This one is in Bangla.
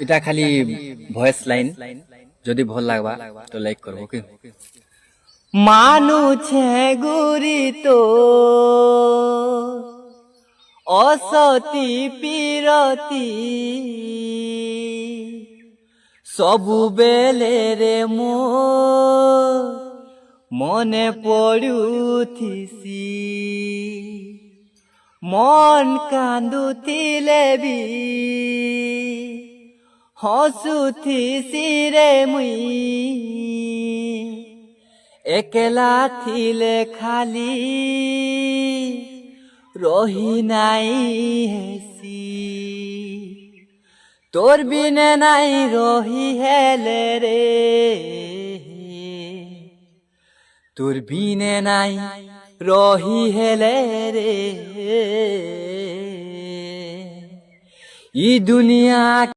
এটা খালি ভয়েস লাইন, যদি ভাল লাগবা তো লাইক করবো কি। মানুছে গুরিত অসতি পিরতি ସବୁବେଳେ ରେ ମୋ ମନେ ପଡୁଥିସି। ମନ କାନ୍ଦୁଥିଲେ ବି ହସୁଥିସି ରେ ମୁଇଁ, ଏକେଲା ଥିଲେ ଖାଲି ରହି ନାଇଁ ହେସି। তোর বিনে নাই রহি হেলে রে, তোর বিনে নাই রহি হেলে রে, ই দুনিয়া